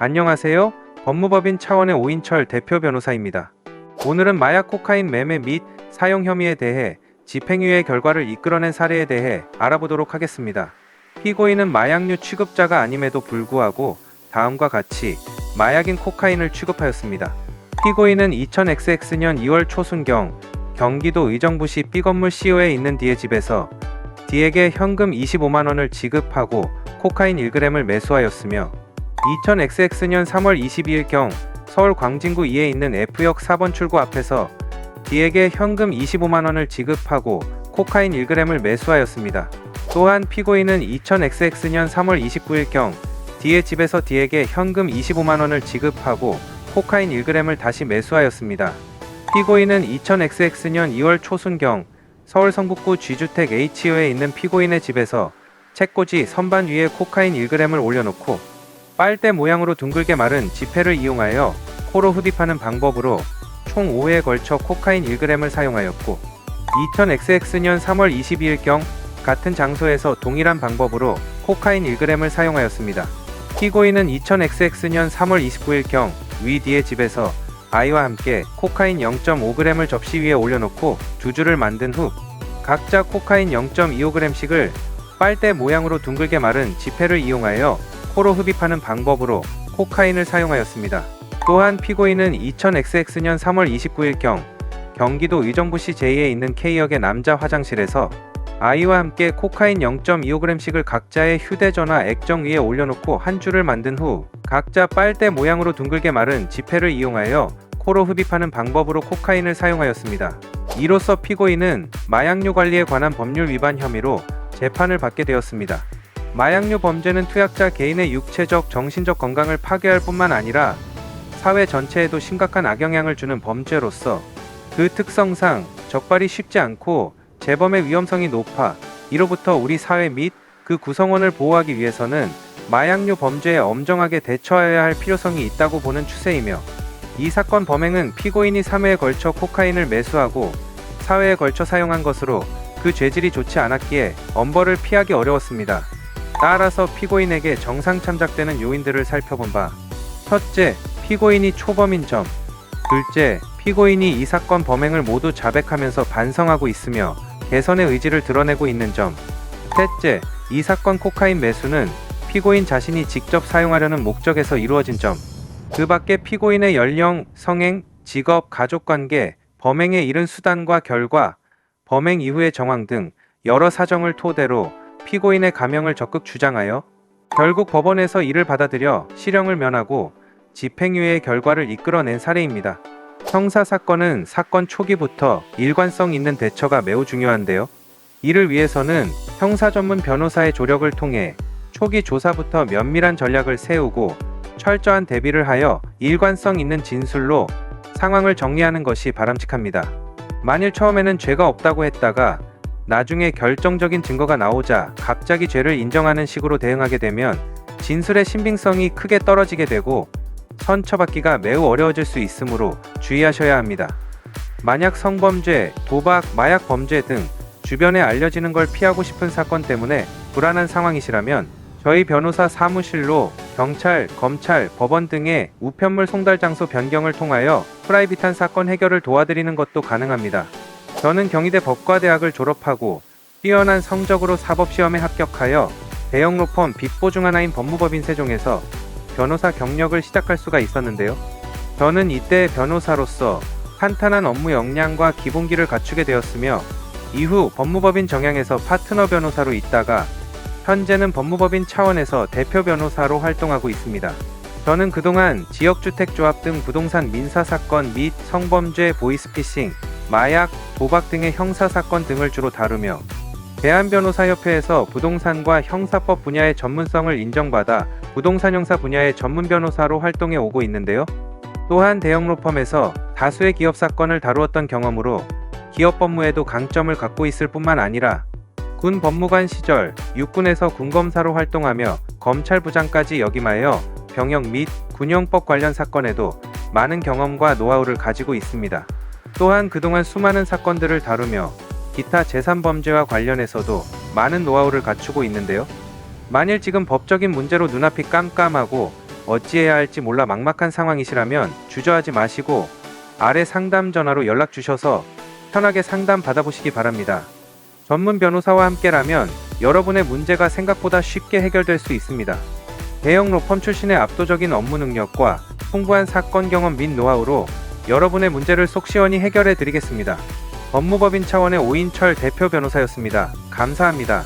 안녕하세요. 법무법인 차원의 오인철 대표 변호사입니다. 오늘은 마약 코카인 매매 및 사용 혐의에 대해 집행유예 결과를 이끌어낸 사례에 대해 알아보도록 하겠습니다. 피고인은 마약류 취급자가 아님에도 불구하고 다음과 같이 마약인 코카인을 취급하였습니다. 피고인은 2000XX년 2월 초순경 경기도 의정부시 B건물 C호에 있는 D의 집에서 D에게 현금 25만원을 지급하고 코카인 1g을 매수하였으며 2000XX년 3월 22일경 서울 광진구 2에 있는 F역 4번 출구 앞에서 D에게 현금 25만원을 지급하고 코카인 1g을 매수하였습니다. 또한 피고인은 2000XX년 3월 29일경 D의 집에서 D에게 현금 25만원을 지급하고 코카인 1g을 다시 매수하였습니다. 피고인은 2000XX년 2월 초순경 서울 성북구 G주택 H호에 있는 피고인의 집에서 책꽂이 선반 위에 코카인 1g을 올려놓고 빨대 모양으로 둥글게 마른 지폐를 이용하여 코로 흡입하는 방법으로 총 5회에 걸쳐 코카인 1g을 사용하였고 2000XX년 3월 22일경 같은 장소에서 동일한 방법으로 코카인 1g을 사용하였습니다. 피고인은 2000XX년 3월 29일경 위 D의 집에서 아이와 함께 코카인 0.5g을 접시 위에 올려놓고 두 줄을 만든 후 각자 코카인 0.25g씩을 빨대 모양으로 둥글게 마른 지폐를 이용하여 코로 흡입하는 방법으로 코카인을 사용하였습니다. 또한 피고인은 2000XX년 3월 29일경 경기도 의정부시 제2에 있는 K역의 남자 화장실에서 아이와 함께 코카인 0.25g씩을 각자의 휴대전화 액정 위에 올려놓고 한 줄을 만든 후 각자 빨대 모양으로 둥글게 마른 지폐를 이용하여 코로 흡입하는 방법으로 코카인을 사용하였습니다. 이로써 피고인은 마약류 관리에 관한 법률 위반 혐의로 재판을 받게 되었습니다. 마약류 범죄는 투약자 개인의 육체적, 정신적 건강을 파괴할 뿐만 아니라 사회 전체에도 심각한 악영향을 주는 범죄로서 그 특성상 적발이 쉽지 않고 재범의 위험성이 높아 이로부터 우리 사회 및 그 구성원을 보호하기 위해서는 마약류 범죄에 엄정하게 대처해야 할 필요성이 있다고 보는 추세이며 이 사건 범행은 피고인이 3회에 걸쳐 코카인을 매수하고 4회에 걸쳐 사용한 것으로 그 죄질이 좋지 않았기에 엄벌을 피하기 어려웠습니다. 따라서 피고인에게 정상 참작되는 요인들을 살펴본 바 첫째, 피고인이 초범인 점. 둘째, 피고인이 이 사건 범행을 모두 자백하면서 반성하고 있으며 개선의 의지를 드러내고 있는 점. 셋째, 이 사건 코카인 매수는 피고인 자신이 직접 사용하려는 목적에서 이루어진 점. 그 밖에 피고인의 연령, 성행, 직업, 가족관계, 범행에 이른 수단과 결과, 범행 이후의 정황 등 여러 사정을 토대로 피고인의 감형을 적극 주장하여 결국 법원에서 이를 받아들여 실형을 면하고 집행유예의 결과를 이끌어낸 사례입니다. 형사사건은 사건 초기부터 일관성 있는 대처가 매우 중요한데요. 이를 위해서는 형사 전문 변호사의 조력을 통해 초기 조사부터 면밀한 전략을 세우고 철저한 대비를 하여 일관성 있는 진술로 상황을 정리하는 것이 바람직합니다. 만일 처음에는 죄가 없다고 했다가 나중에 결정적인 증거가 나오자 갑자기 죄를 인정하는 식으로 대응하게 되면 진술의 신빙성이 크게 떨어지게 되고 선처받기가 매우 어려워질 수 있으므로 주의하셔야 합니다. 만약 성범죄, 도박, 마약 범죄 등 주변에 알려지는 걸 피하고 싶은 사건 때문에 불안한 상황이시라면 저희 변호사 사무실로 경찰, 검찰, 법원 등의 우편물 송달 장소 변경을 통하여 프라이빗한 사건 해결을 도와드리는 것도 가능합니다. 저는 경희대 법과대학을 졸업하고 뛰어난 성적으로 사법시험에 합격하여 대형 로펌 빅4 중 하나인 법무법인 세종에서 변호사 경력을 시작할 수가 있었는데요. 저는 이때 변호사로서 탄탄한 업무 역량과 기본기를 갖추게 되었으며 이후 법무법인 정양에서 파트너 변호사로 있다가 현재는 법무법인 차원에서 대표 변호사로 활동하고 있습니다. 저는 그동안 지역주택조합 등 부동산 민사사건 및 성범죄, 보이스피싱, 마약, 도박 등의 형사사건 등을 주로 다루며 대한변호사협회에서 부동산과 형사법 분야의 전문성을 인정받아 부동산 형사 분야의 전문 변호사로 활동해 오고 있는데요. 또한 대형 로펌에서 다수의 기업 사건을 다루었던 경험으로 기업 법무에도 강점을 갖고 있을 뿐만 아니라 군 법무관 시절 육군에서 군검사로 활동하며 검찰부장까지 역임하여 병역 및 군용법 관련 사건에도 많은 경험과 노하우를 가지고 있습니다. 또한 그동안 수많은 사건들을 다루며 기타 재산범죄와 관련해서도 많은 노하우를 갖추고 있는데요. 만일 지금 법적인 문제로 눈앞이 깜깜하고 어찌해야 할지 몰라 막막한 상황이시라면 주저하지 마시고 아래 상담 전화로 연락 주셔서 편하게 상담 받아보시기 바랍니다. 전문 변호사와 함께라면 여러분의 문제가 생각보다 쉽게 해결될 수 있습니다. 대형 로펌 출신의 압도적인 업무 능력과 풍부한 사건 경험 및 노하우로 여러분의 문제를 속 시원히 해결해 드리겠습니다. 법무법인 차원의 오인철 대표 변호사였습니다. 감사합니다.